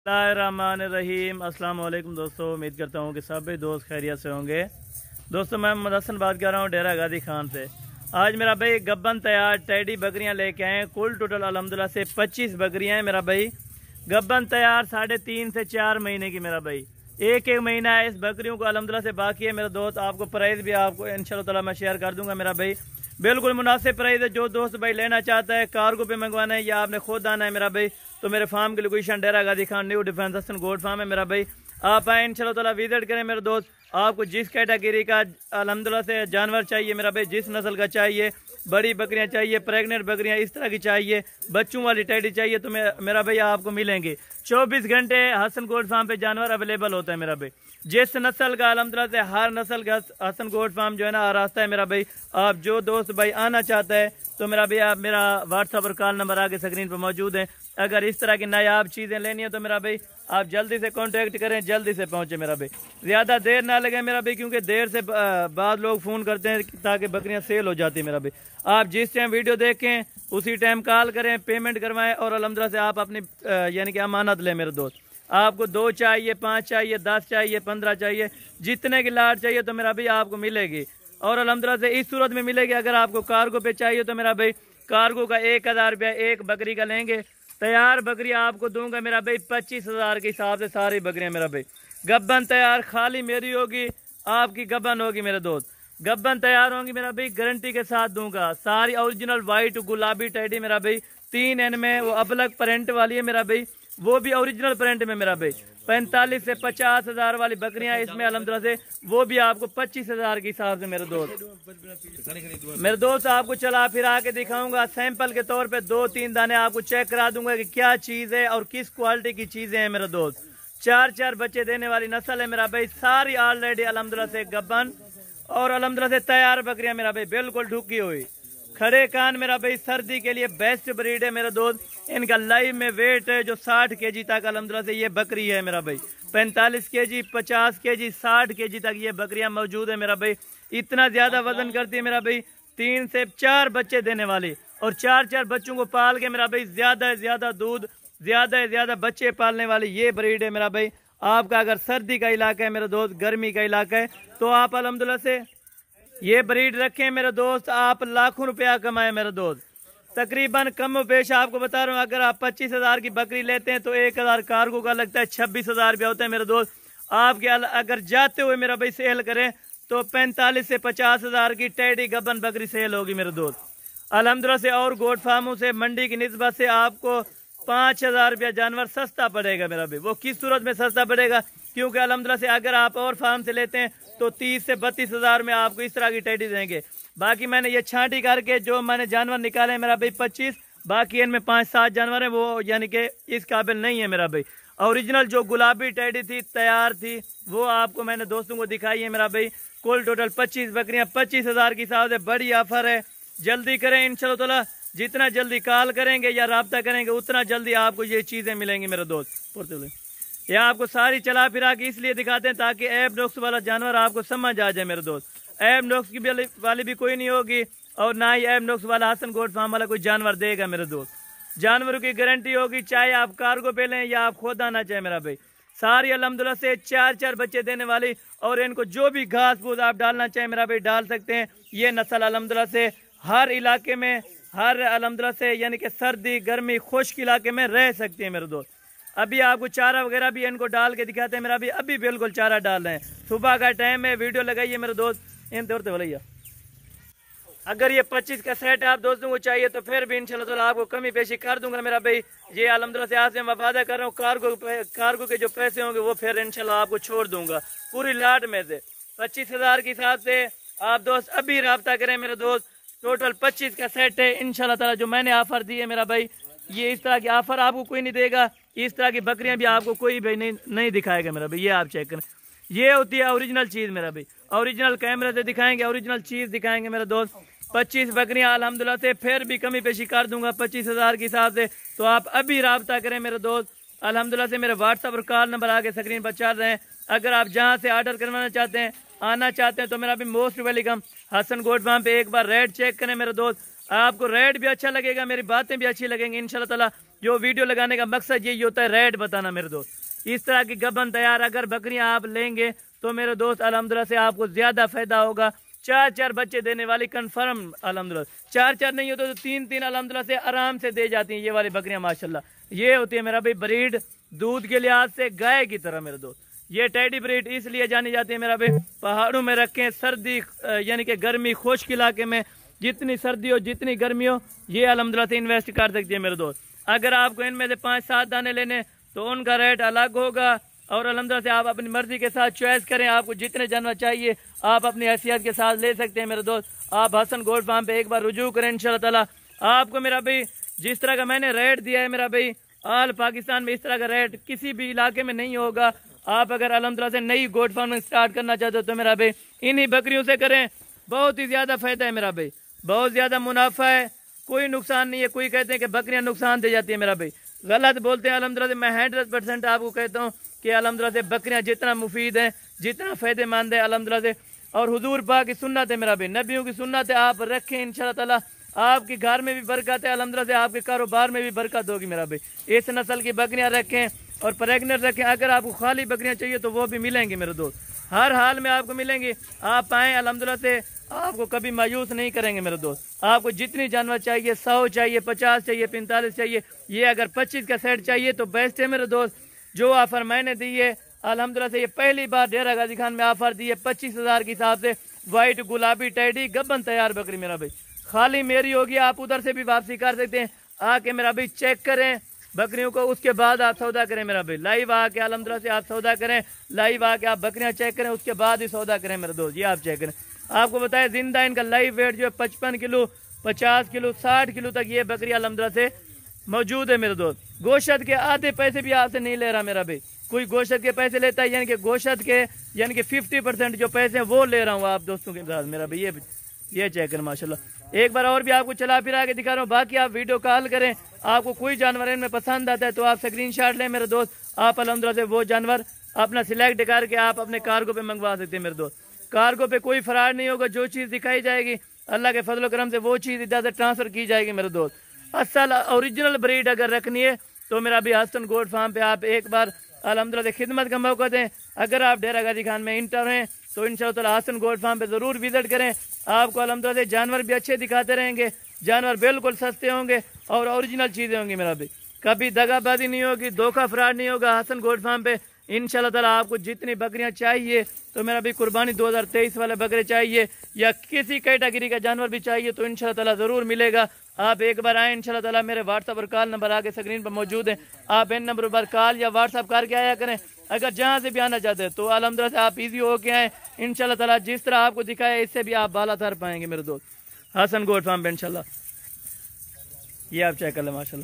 रहीम अस्सलाम वालेकुम दोस्तों, उम्मीद करता हूँ कि सभी दोस्त खैरियत से होंगे। दोस्तों मैं मोहम्मद हसन बात कर रहा हूँ डेरा गादी खान से। आज मेरा भाई गब्बन तैयार टैडी बकरियाँ लेके आए हैं। कुल टोटल अल्हम्दुलिल्लाह से 25 बकरियाँ हैं मेरा भाई। गब्बन तैयार 3.5 से 4 महीने की मेरा भाई। एक महीना है इस बकरियों को अल्हम्दुलिल्लाह से बाकी है मेरा दोस्त। आपको प्राइस भी आपको इंशाल्लाह ताला मैं शेयर कर दूंगा मेरा भाई। बिल्कुल मुनासिब प्राइस है। जो दोस्त भाई लेना चाहता है, कार्गो पे मंगवाना है या आपने खुद आना है मेरा भाई, तो मेरे फार्म की लोकेशन डेरा गादी खान न्यू डिफेंस हसन गोड फार्म है मेरा भाई। आप आए इंशाल्लाह ताला विजिट करें मेरे दोस्त। आपको जिस कैटेगरी का अल्हम्दुलिल्लाह से जानवर चाहिए मेरा भाई, जिस नस्ल का चाहिए, बड़ी बकरियां चाहिए, प्रेग्नेंट बकरियां इस तरह की चाहिए, बच्चों वाली टैडी चाहिए, तो मेरा भाई आपको मिलेंगे। 24 घंटे हसन गोड फार्म पे जानवर अवेलेबल होता है मेरा भाई। जिस नस्ल का अल्हम्दुलिल्लाह से हर नस्ल का हसन गोड फार्म जो है ना रास्ता है मेरा भाई। आप जो दोस्त भाई आना चाहता है तो मेरा भाई आप मेरा व्हाट्सअप और कॉल नंबर आगे स्क्रीन पर मौजूद है। अगर इस तरह की नायाब चीज़ें लेनी है तो मेरा भाई आप जल्दी से कांटेक्ट करें, जल्दी से पहुंचे मेरा भाई। ज़्यादा देर ना लगे मेरा भाई, क्योंकि देर से बाद लोग फ़ोन करते हैं ताकि बकरियां सेल हो जाती है मेरा भाई। आप जिस टाइम वीडियो देखें उसी टाइम कॉल करें, पेमेंट करवाएं और अल्हम्दुलिल्लाह से आप अपनी यानी कि अमानत लें मेरे दोस्त। आपको 2 चाहिए, 5 चाहिए, 10 चाहिए, 15 चाहिए, जितने की लाट चाहिए तो मेरा भाई आपको मिलेगी। और अल्हम्दुलिल्लाह से इस सूरत में मिलेगी। अगर आपको कार्गो पे चाहिए तो मेरा भाई कार्गो का 1000 रुपया एक बकरी का लेंगे। तैयार बकरी आपको दूंगा मेरा भाई 25,000 के हिसाब से सारी बकरियां मेरा भाई। गब्बन तैयार खाली मेरी होगी, आपकी गब्बन होगी मेरे दोस्त। गब्बन तैयार होंगी मेरा भाई, गारंटी के साथ दूंगा। सारी ओरिजिनल वाइट गुलाबी टैडी मेरा भाई। 3 एन में वो अपलग प्रिंट वाली है मेरा भाई, वो भी ओरिजिनल प्रिंट में मेरा भाई। 45 से 50,000 वाली बकरियां इसमें अल्हम्दुलिल्लाह से, वो भी आपको 25,000 के हिसाब से मेरे दोस्त आपको चला फिरा के दिखाऊंगा। सैंपल के तौर पे 2-3 दाने आपको चेक करा दूंगा कि क्या चीज़ है और किस क्वालिटी की चीज़ें हैं मेरे दोस्त। 4 बच्चे देने वाली नस्ल है मेरा भाई। सारी ऑलरेडी अल्हम्दुलिल्लाह से गब्बन और अल्हम्दुलिल्लाह से तैयार बकरियां मेरा भाई, बिल्कुल ढुकी हुई। खड़े कान मेरा भाई सर्दी के लिए बेस्ट ब्रीड है मेरे दोस्त। इनका लाइव में वेट है जो 60 kg तक अल्हम्दुलिल्लाह से ये बकरी है मेरा भाई। 45 kg, 50 kg, 60 kg तक ये बकरियां मौजूद है मेरा भाई। इतना ज्यादा वजन करती है मेरा भाई। 3 से 4 बच्चे देने वाली और 4 बच्चों को पाल के मेरा भाई ज्यादा से ज्यादा दूध, ज्यादा से ज्यादा बच्चे पालने वाली ये ब्रीड है मेरा भाई। आपका अगर सर्दी का इलाका है मेरे दोस्त, गर्मी का इलाका है, तो आप अल्हम्दुलिल्लाह से ये ब्रीड रखें मेरे दोस्त। आप लाखों रुपया कमाए मेरे दोस्त। तकरीबन कम पेश आपको बता रहा हूँ, अगर आप 25,000 की बकरी लेते हैं तो 1,000 कार्गो का लगता है, 26,000 रुपया होता है मेरे दोस्त। आपके अगर जाते हुए मेरा भाई सेल करें तो 45 से 50,000 की टैडी गब्बन बकरी सेल होगी मेरे दोस्त अल्हम्दुलिल्लाह से। और गोट फार्मों से मंडी की निस्बत से आपको 5,000 रुपया जानवर सस्ता पड़ेगा मेरा भाई। वो किस सूरत में सस्ता पड़ेगा, क्योंकि अल्हम्दुलिल्लाह से अगर आप और फार्म से लेते हैं तो 30 से 32,000 में आपको इस तरह की टैडी देंगे। बाकी मैंने ये छांटी करके जो मैंने जानवर निकाले मेरा भाई 25, बाकी इनमें 5-7 जानवर हैं वो यानी कि इस काबिल नहीं है मेरा भाई। ओरिजिनल जो गुलाबी टैडी थी तैयार थी वो आपको मैंने दोस्तों को दिखाई है मेरा भाई। कुल टोटल 25 बकरियां 25,000 की हिसाब से बड़ी ऑफर है। जल्दी करें इंशाल्लाह ताला। जितना जल्दी कॉल करेंगे या रब्ता करेंगे उतना जल्दी आपको ये चीज़ें मिलेंगी मेरे दोस्त। यह आपको सारी चला फिरा के इसलिए दिखाते हैं ताकि ऐब नुक्स वाला जानवर आपको समझ आ जाए मेरे दोस्त। ऐब नुक्स की वाली भी कोई नहीं होगी और ना ही ऐब नुक्स वाला हसन गोट फार्म वाला कोई जानवर देगा मेरे दोस्त। जानवरों की गारंटी होगी, चाहे आप कार्गो पे लें या आप खुद आना चाहे मेरा भाई। सारी अल्हम्दुलिल्लाह से 4 बच्चे देने वाली और इनको जो भी घास फूस आप डालना चाहे मेरा भाई डाल सकते हैं। ये नस्ल अल्हम्दुलिल्लाह से हर इलाके में, हर अल्हम्दुलिल्लाह से यानी कि सर्दी गर्मी खुश्क इलाके में रह सकती है मेरे दोस्त। अभी आपको चारा वगैरह भी इनको डाल के दिखाते हैं मेरा भी। अभी बिल्कुल चारा डाल रहे हैं, सुबह का टाइम है। वीडियो लगाइए मेरे दोस्त इन तौर पर भैया। अगर ये 25 का सेट आप दोस्तों को चाहिए तो फिर भी इंशाल्लाह ताला आपको कमी पेशी कर दूंगा मेरा भाई। ये अल्हम्दुलिल्लाह से आज से मैं वादा कर रहा हूँ, कार्गो के जो पैसे होंगे वो फिर इंशाल्लाह आपको छोड़ दूंगा पूरी लाट में से। 25,000 के हिसाब से आप दोस्त अभी रब्ता करें मेरे दोस्त। टोटल 25 का सेट है इंशाल्लाह ताला। जो मैंने ऑफर दी है मेरा भाई, ये इस तरह की ऑफर आपको कोई नहीं देगा। इस तरह की बकरियां भी आपको कोई भाई नहीं दिखाएगा मेरा भाई। ये आप चेक करें, ये होती है ओरिजिनल चीज़ मेरा भाई। ओरिजिनल कैमरे से दिखाएंगे, ओरिजिनल चीज़ दिखाएंगे मेरे दोस्त। 25 बकरियां अल्हम्दुलिल्लाह से फिर भी कमी पेशी कर दूंगा 25,000 के हिसाब से। तो आप अभी रब्ता करें मेरे दोस्त। अल्हम्दुलिल्लाह से मेरे व्हाट्सअप और कॉल नंबर आगे स्क्रीन पर चल रहे हैं। अगर आप जहाँ से ऑर्डर करवाना चाहते हैं, आना चाहते हैं तो मेरा भी most welcome. Hasan goat farm पे एक बार रेट चेक करें मेरे दोस्त। आपको रेट भी अच्छा लगेगा, मेरी बातें भी अच्छी लगेंगी इंशाल्लाह ताला। जो वीडियो लगाने का मकसद यही होता है रेट बताना मेरे दोस्त। इस तरह की गबन तैयार अगर बकरियां आप लेंगे तो मेरे दोस्त अल्हम्दुलिल्लाह से आपको ज़्यादा फ़ायदा होगा। 4 बच्चे देने वाली कंफर्म अल्हम्दुलिल्लाह, 4 नहीं होते तो 3 अल्हम्दुलिल्लाह से आराम से दे जाती हैं ये वाली बकरियां माशाल्लाह। ये होती है मेरा भाई ब्रीड दूध के लिहाज से गाय की तरह मेरे दोस्त। ये टेडी ब्रीड इसलिए जानी जाती है मेरा भाई, पहाड़ों में रखें, सर्दी यानी कि गर्मी खुश्क इलाके में जितनी सर्दी हो जितनी गर्मी हो ये अल्हम्दुलिल्लाह से इन्वेस्ट कर सकती है मेरे दोस्त। अगर आपको इनमें से 5-7 दाने लेने तो उनका रेट अलग होगा और अल्हम्दुलिल्लाह से आप अपनी मर्जी के साथ चॉइस करें। आपको जितने जानवर चाहिए आप अपनी हैसियत के साथ ले सकते हैं मेरे दोस्त। आप हसन गोल्ड फार्म पे एक बार रुजू करें इंशाल्लाह ताला। आपको मेरा भाई जिस तरह का मैंने रेट दिया है मेरा भाई, ऑल पाकिस्तान में इस तरह का रेट किसी भी इलाके में नहीं होगा। आप अगर अल्हम्दुलिल्लाह से नई गोट फार्मिंग स्टार्ट करना चाहते हो तो मेरा भाई इन्हीं बकरियों से करें। बहुत ही ज़्यादा फ़ायदा है मेरा भाई, बहुत ज़्यादा मुनाफा है, कोई नुकसान नहीं है। कोई कहते हैं कि बकरियां नुकसान दे जाती है मेरा भाई, गलत बोलते हैं। अल्हम्दुलिल्लाह से मैं 100% आपको कहता हूँ कि अल्हम्दुलिल्लाह से बकरियां जितना मुफीद है, जितना फ़ायदेमंद है अल्हम्दुलिल्लाह से, और हुजूर पाक की सुन्नत है मेरा भाई, नबियों की सुन्नत है। आप रखें इंशाल्लाह ताला आपके घर में भी बरकत है अल्हम्दुलिल्लाह से, आपके कारोबार में भी बरकत होगी मेरा भाई। इस नस्ल की बकरियां रखें और प्रेगनेंट रखें। अगर आपको खाली बकरियां चाहिए तो वो भी मिलेंगी मेरे दोस्त, हर हाल में आपको मिलेंगी। आप आएँ अल्हम्दुलिल्लाह से, आपको कभी मायूस नहीं करेंगे मेरे दोस्त। आपको जितनी जानवर चाहिए, 100 चाहिए, 50 चाहिए, 45 चाहिए, ये अगर 25 का सेट चाहिए तो बेस्ट है मेरे दोस्त। जो ऑफर मैंने दी है अल्हम्दुलिल्लाह से, ये पहली बार डेरा गाजी खान में ऑफर दी है 25,000 के हिसाब से। वाइट गुलाबी टेडी गबन तैयार बकरी मेरा भाई, खाली मेरी होगी, आप उधर से भी वापसी कर सकते हैं। आके मेरा भाई चेक करें बकरियों को, उसके बाद आप सौदा करें मेरा भाई। लाइव आके अल्हम्दुलिल्लाह से आप सौदा करें, लाइव आके आप बकरियां चेक करें, उसके बाद ही सौदा करें मेरे दोस्त। ये आप चेक करें। आपको बताएं जिंदा इनका लाइव वेट जो है 55 किलो, 50 किलो, 60 किलो तक ये बकरी अल्हम्दुलिल्लाह से मौजूद है मेरे दोस्त। गोश्त के आधे पैसे भी आपसे नहीं ले रहा मेरा भाई, कोई गोश्त के पैसे लेता है यानी कि गोश्त के यानी कि 50% जो पैसे हैं वो ले रहा हूँ आप दोस्तों के साथ मेरा भाई। ये चेक करें माशाल्लाह। एक बार और भी आपको चला फिरा के दिखा रहा हूँ। बाकी आप वीडियो कॉल करें, आपको कोई जानवर इनमें पसंद आता है तो आप स्क्रीनशॉट लें मेरे दोस्त। आप अल्हम्दुलिल्लाह से वो जानवर अपना सिलेक्ट करके आप अपने कार्गो पे मंगवा सकते हैं मेरे दोस्त। कार्गो पे कोई फरार नहीं होगा, जो चीज़ दिखाई जाएगी अल्लाह के फजल करम से वो चीज़ इधर से ट्रांसफ़र की जाएगी मेरे दोस्त। असल ओरिजिनल ब्रीड अगर रखनी है तो मेरा भी हसन गोट फार्म पे आप एक बार अल्हम्दुलिल्लाह से खिदमत का मौका दें। अगर आप डेरा गाजी खान में इंटर हैं तो इंशाअल्लाह ताला हसन गोट फार्म पे ज़रूर विजिट करें। आपको अल्हम्दुलिल्लाह से जानवर भी अच्छे दिखाते रहेंगे, जानवर बिल्कुल सस्ते होंगे और ओरिजिनल चीज़ें होंगी मेरा भाई। कभी दगाबाजी नहीं होगी, धोखा फ्रॉड नहीं होगा हसन गोट फार्म पे इंशाअल्लाह ताला। आपको जितनी बकरियां चाहिए तो मेरा भी कुर्बानी 2023 वाले बकरे चाहिए या किसी कैटेगरी का जानवर भी चाहिए तो इंशाअल्लाह ताला ज़रूर मिलेगा। आप एक बार आए इंशाअल्लाह ताला। मेरे व्हाट्सअप और कॉल नंबर आगे स्क्रीन पर मौजूद है, आप इन नंबर पर कॉल या व्हाट्सअप करके आया करें। अगर जहाँ से भी आना चाहते हैं तो अल्हम्दुलिल्लाह से आप इजी होके आए इंशाअल्लाह ताला। जिस तरह आपको दिखाया इससे भी आप बाला तर पाएंगे मेरे दोस्त हसन गोट फार्म पे इंशाअल्लाह। ये आप चेक कर लें माशाअल्लाह।